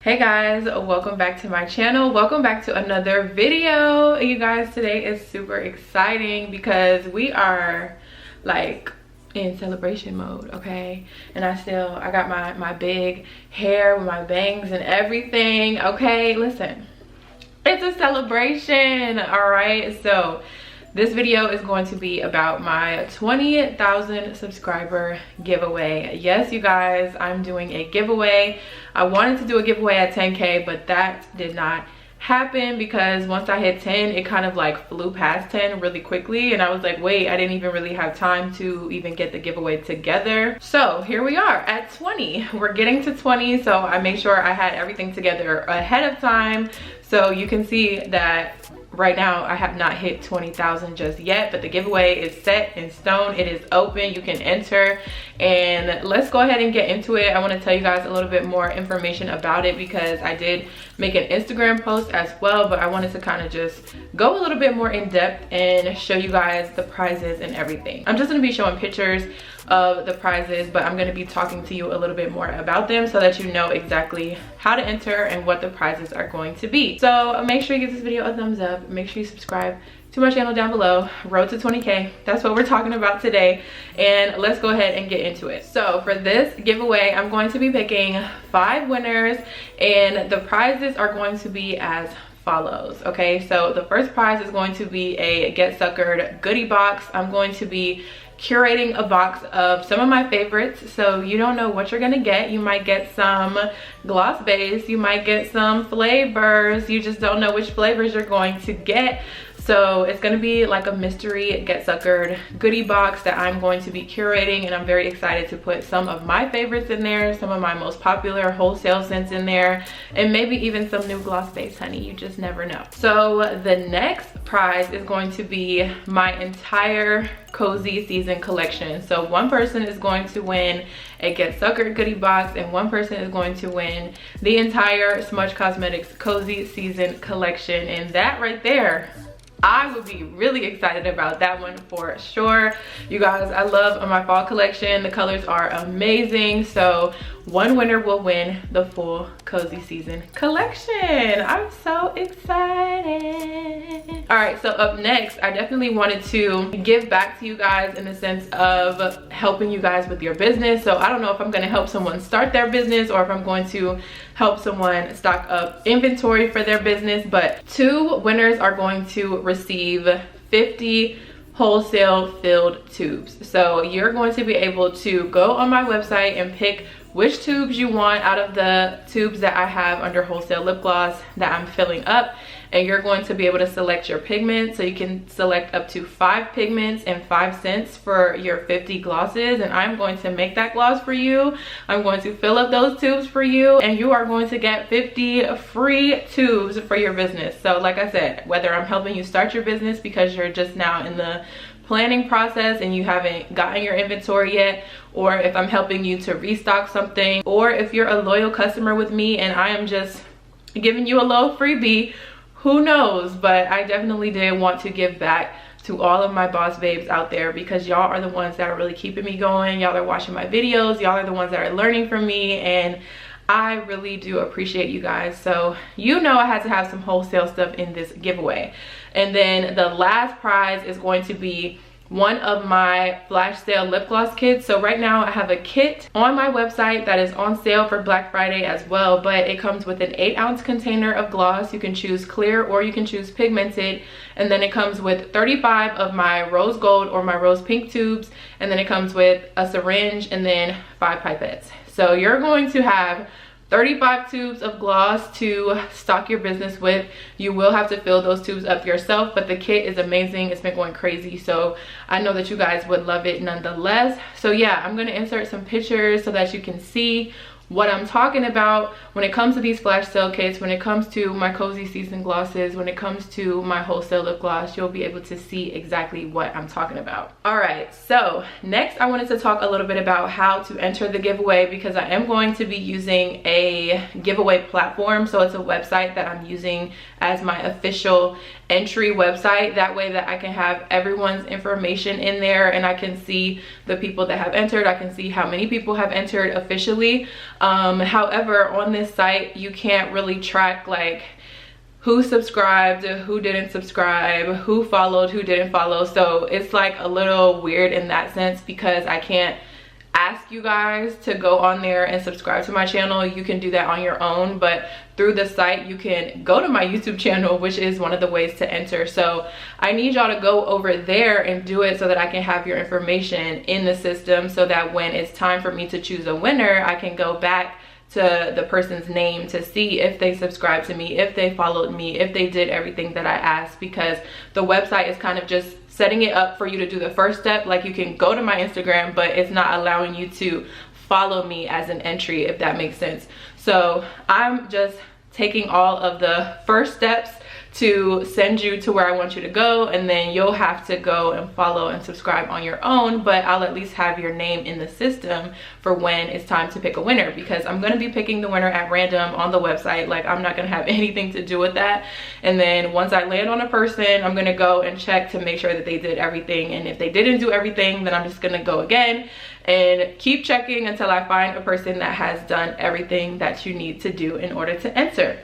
Hey guys, welcome back to my channel. Welcome back to another video. You guys, today is super exciting because we are like in celebration mode, okay? And I got my big hair with my bangs and everything, okay? Listen, it's a celebration, all right? So this video is going to be about my 20,000 subscriber giveaway. Yes, you guys, I'm doing a giveaway. I wanted to do a giveaway at 10K, but that did not happen because once I hit 10, it kind of like flew past 10 really quickly. And I was like, wait, I didn't even really have time to even get the giveaway together. So here we are at 20. We're getting to 20. So I made sure I had everything together ahead of time. So you can see that right now I have not hit 20,000 just yet, but the giveaway is set in stone. It is open. You can enter, and let's go ahead and get into it. I want to tell you guys a little bit more information about it because I did make an Instagram post as well, but I wanted to kind of just go a little bit more in depth and show you guys the prizes and everything. I'm just going to be showing pictures of the prizes, but I'm going to be talking to you a little bit more about them so that you know exactly how to enter and what the prizes are going to be. So make sure you give this video a thumbs up. Make sure you subscribe to my channel down below. Road to 20K, that's what we're talking about today, and let's go ahead and get into it. So for this giveaway, I'm going to be picking 5 winners, and the prizes are going to be as follows. Okay, so the first prize is going to be a Get Suckered goodie box. I'm going to be curating a box of some of my favorites, so you don't know what you're gonna get. You might get some gloss base, you might get some flavors, you just don't know which flavors you're going to get. So it's gonna be like a mystery Get Suckered goodie box that I'm going to be curating, and I'm very excited to put some of my favorites in there, some of my most popular wholesale scents in there, and maybe even some new gloss base honey. You just never know. So the next prize is going to be my entire cozy season collection. So one person is going to win a Get Suckered goodie box, and one person is going to win the entire Smudge Cosmetics cozy season collection. And that right there, I would be really excited about that one for sure. You guys, I love my fall collection. The colors are amazing. So one winner will win the full cozy season collection. I'm so excited. All right, so up next, I definitely wanted to give back to you guys in the sense of helping you guys with your business. So I don't know if I'm going to help someone start their business or if I'm going to help someone stock up inventory for their business, but 2 winners are going to receive 50 wholesale filled tubes. So you're going to be able to go on my website and pick which tubes you want out of the tubes that I have under wholesale lip gloss that I'm filling up, and you're going to be able to select your pigments. So you can select up to 5 pigments and 5 scents for your 50 glosses, and I'm going to make that gloss for you. I'm going to fill up those tubes for you, and you are going to get 50 free tubes for your business. So like I said, whether I'm helping you start your business because you're just now in the planning process and you haven't gotten your inventory yet, or if I'm helping you to restock something, or if you're a loyal customer with me and I am just giving you a little freebie, who knows? But I definitely did want to give back to all of my boss babes out there because y'all are the ones that are really keeping me going. Y'all are watching my videos, y'all are the ones that are learning from me, and I really do appreciate you guys. So you know I had to have some wholesale stuff in this giveaway. And then the last prize is going to be one of my flash sale lip gloss kits. So right now I have a kit on my website that is on sale for Black Friday as well, but it comes with an 8-ounce container of gloss. You can choose clear or you can choose pigmented, and then it comes with 35 of my rose gold or my rose pink tubes, and then it comes with a syringe and then 5 pipettes. So you're going to have 35 tubes of gloss to stock your business with. You will have to fill those tubes up yourself, but the kit is amazing. It's been going crazy, so I know that you guys would love it nonetheless. So yeah, I'm going to insert some pictures so that you can see what I'm talking about when it comes to these flash sale kits, when it comes to my cozy season glosses, when it comes to my wholesale lip gloss. You'll be able to see exactly what I'm talking about. All right, so next I wanted to talk a little bit about how to enter the giveaway, because I am going to be using a giveaway platform. So it's a website that I'm using as my official entry website. That way that I can have everyone's information in there and I can see the people that have entered. I can see how many people have entered officially. However, on this site you can't really track like who subscribed, who didn't subscribe, who followed, who didn't follow. So it's like a little weird in that sense, because I can't ask you guys to go on there and subscribe to my channel. You can do that on your own, but through the site you can go to my YouTube channel, which is one of the ways to enter. So I need y'all to go over there and do it so that I can have your information in the system, so that when it's time for me to choose a winner, I can go back to the person's name to see if they subscribed to me, if they followed me, if they did everything that I asked, because the website is kind of just setting it up for you to do the first step. Like, you can go to my Instagram, but it's not allowing you to follow me as an entry, if that makes sense. So I'm just taking all of the first steps to send you to where I want you to go, and then you'll have to go and follow and subscribe on your own, but I'll at least have your name in the system for when it's time to pick a winner, because I'm going to be picking the winner at random on the website. Like, I'm not going to have anything to do with that. And then once I land on a person, I'm going to go and check to make sure that they did everything, and if they didn't do everything, then I'm just going to go again and keep checking until I find a person that has done everything that you need to do in order to enter.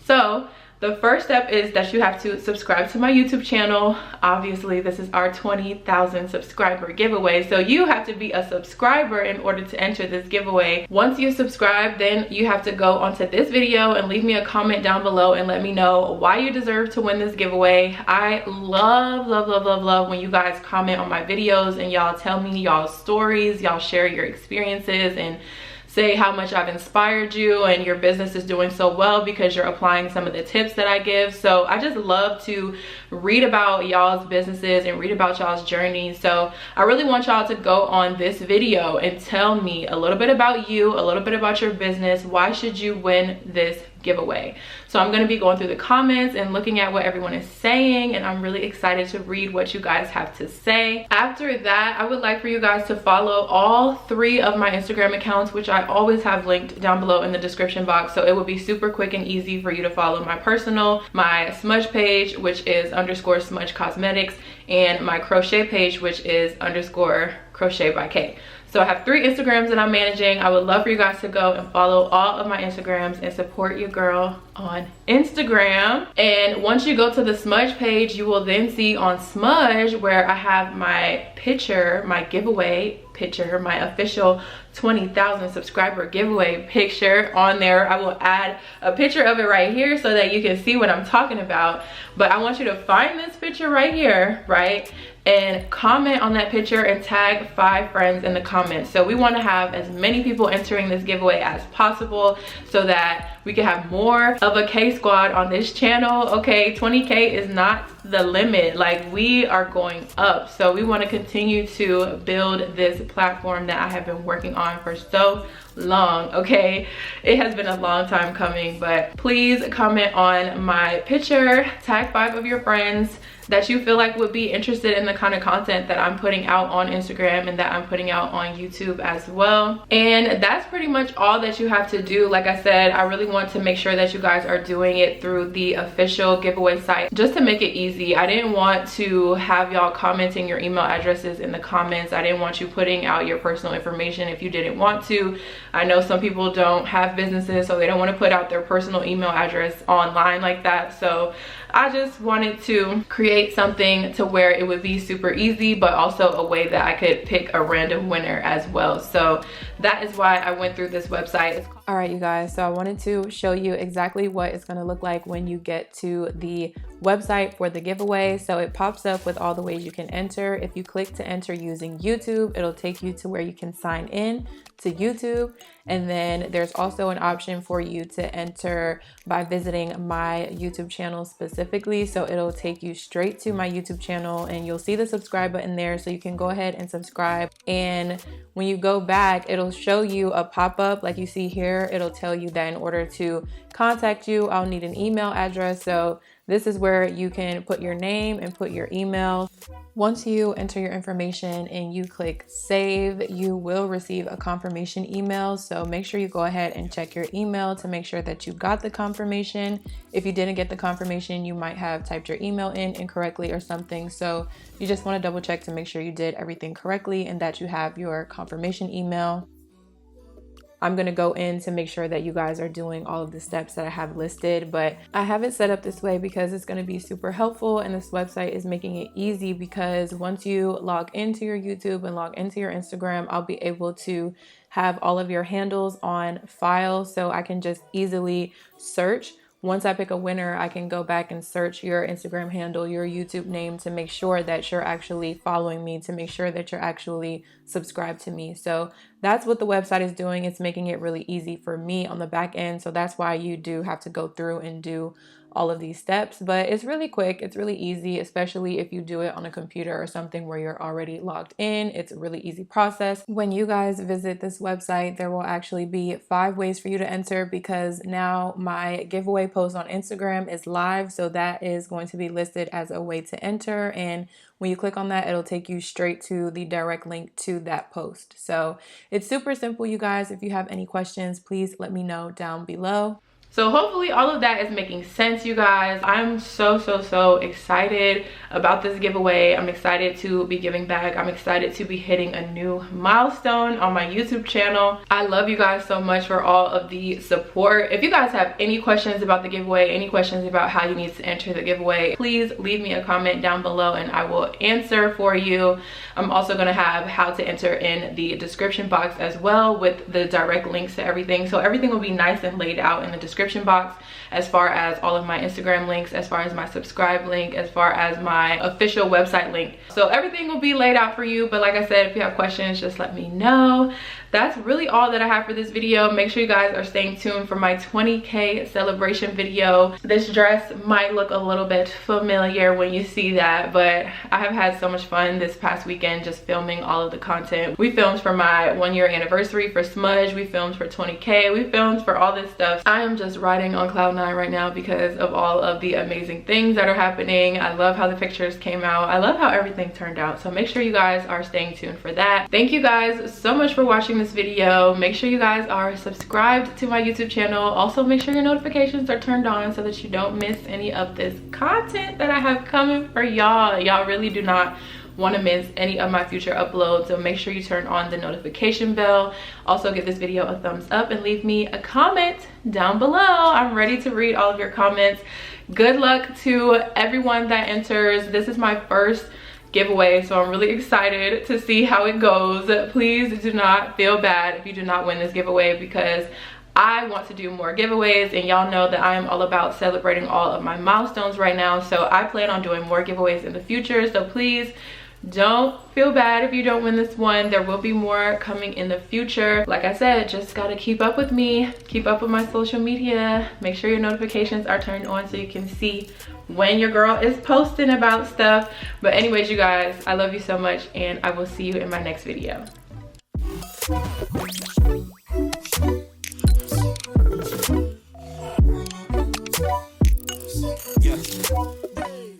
So the first step is that you have to subscribe to my YouTube channel. Obviously, this is our 20,000 subscriber giveaway, so you have to be a subscriber in order to enter this giveaway. Once you subscribe, then you have to go onto this video and leave me a comment down below and let me know why you deserve to win this giveaway. I love when you guys comment on my videos and y'all tell me y'all's stories, y'all share your experiences, and say how much I've inspired you and your business is doing so well because you're applying some of the tips that I give. So I just love to read about y'all's businesses and read about y'all's journey. So I really want y'all to go on this video and tell me a little bit about you, a little bit about your business. Why should you win this giveaway? So I'm going to be going through the comments and looking at what everyone is saying, and I'm really excited to read what you guys have to say. After that, I would like for you guys to follow all 3 of my Instagram accounts, which I always have linked down below in the description box, so it will be super quick and easy for you to follow my personal, my Smudge page, which is _Smudge Cosmetics, and my crochet page, which is _crochet by K. So I have 3 Instagrams that I'm managing. I would love for you guys to go and follow all of my Instagrams and support your girl on Instagram. And once you go to the Smudge page, you will then see on Smudge where I have my picture, my giveaway picture, my official 20,000 subscriber giveaway picture on there. I will add a picture of it right here so that you can see what I'm talking about. But I want you to find this picture right here, right? And comment on that picture and tag 5 friends in the comments. So we want to have as many people entering this giveaway as possible so that we can have more of a K squad on this channel. Okay, 20K is not the limit. Like, we are going up. So we want to continue to build this platform that I have been working on for so long. Okay, it has been a long time coming, but please comment on my picture, tag 5 of your friends that you feel like would be interested in the kind of content that I'm putting out on Instagram and that I'm putting out on YouTube as well. And that's pretty much all that you have to do. Like I said, I really want to make sure that you guys are doing it through the official giveaway site just to make it easy. I didn't want to have y'all commenting your email addresses in the comments. I didn't want you putting out your personal information if you didn't want to. I know some people don't have businesses, so they don't want to put out their personal email address online like that. So I just wanted to create something to where it would be super easy, but also a way that I could pick a random winner as well. So that is why I went through this website. All right, you guys, so I wanted to show you exactly what it's going to look like when you get to the website for the giveaway. So it pops up with all the ways you can enter. If you click to enter using YouTube, it'll take you to where you can sign in to YouTube. And then there's also an option for you to enter by visiting my YouTube channel specifically. So it'll take you straight to my YouTube channel and you'll see the subscribe button there. So you can go ahead and subscribe. And when you go back, it'll show you a pop-up like you see here. It'll tell you that in order to contact you, I'll need an email address. So this is where you can put your name and put your email. Once you enter your information and you click save, you will receive a confirmation email. So make sure you go ahead and check your email to make sure that you got the confirmation. If you didn't get the confirmation, you might have typed your email in incorrectly or something. So you just want to double check to make sure you did everything correctly and that you have your confirmation email. I'm going to go in to make sure that you guys are doing all of the steps that I have listed. But I have it set up this way because it's going to be super helpful, and this website is making it easy because once you log into your YouTube and log into your Instagram, I'll be able to have all of your handles on file so I can just easily search. Once I pick a winner, I can go back and search your Instagram handle, your YouTube name, to make sure that you're actually following me, to make sure that you're actually subscribed to me. So that's what the website is doing. It's making it really easy for me on the back end. So that's why you do have to go through and do all of these steps, but it's really quick. It's really easy, especially if you do it on a computer or something where you're already logged in. It's a really easy process. When you guys visit this website, there will actually be 5 ways for you to enter, because now my giveaway post on Instagram is live. So that is going to be listed as a way to enter. And when you click on that, it'll take you straight to the direct link to that post. So it's super simple, you guys. If you have any questions, please let me know down below. So hopefully all of that is making sense, you guys. I'm so excited about this giveaway. I'm excited to be giving back. I'm excited to be hitting a new milestone on my YouTube channel. I love you guys so much for all of the support. If you guys have any questions about the giveaway, any questions about how you need to enter the giveaway, please leave me a comment down below and I will answer for you. I'm also gonna have how to enter in the description box as well, with the direct links to everything. So everything will be nice and laid out in the description box, as far as all of my Instagram links, as far as my subscribe link, as far as my official website link. So everything will be laid out for you. But like I said, if you have questions, just let me know. That's really all that I have for this video. Make sure you guys are staying tuned for my 20K celebration video. This dress might look a little bit familiar when you see that, but I have had so much fun this past weekend just filming all of the content. We filmed for my 1-year anniversary for Smudge. We filmed for 20K. We filmed for all this stuff. I am just riding on cloud 9 right now because of all of the amazing things that are happening. I love how the pictures came out. I love how everything turned out. So make sure you guys are staying tuned for that. Thank you guys so much for watching this video. Make sure you guys are subscribed to my YouTube channel. Also make sure your notifications are turned on so that you don't miss any of this content that I have coming for y'all. Y'all really do not want to miss any of my future uploads, so make sure you turn on the notification bell. Also give this video a thumbs up and leave me a comment down below. I'm ready to read all of your comments. Good luck to everyone that enters. This is my first giveaway, so I'm really excited to see how it goes. Please do not feel bad if you do not win this giveaway, because I want to do more giveaways, and y'all know that I am all about celebrating all of my milestones right now. So I plan on doing more giveaways in the future, so please don't feel bad if you don't win this one. There will be more coming in the future. Like I said, just gotta keep up with me, keep up with my social media, make sure your notifications are turned on so you can see when your girl is posting about stuff. But anyways, you guys, I love you so much, and I will see you in my next video. Yeah.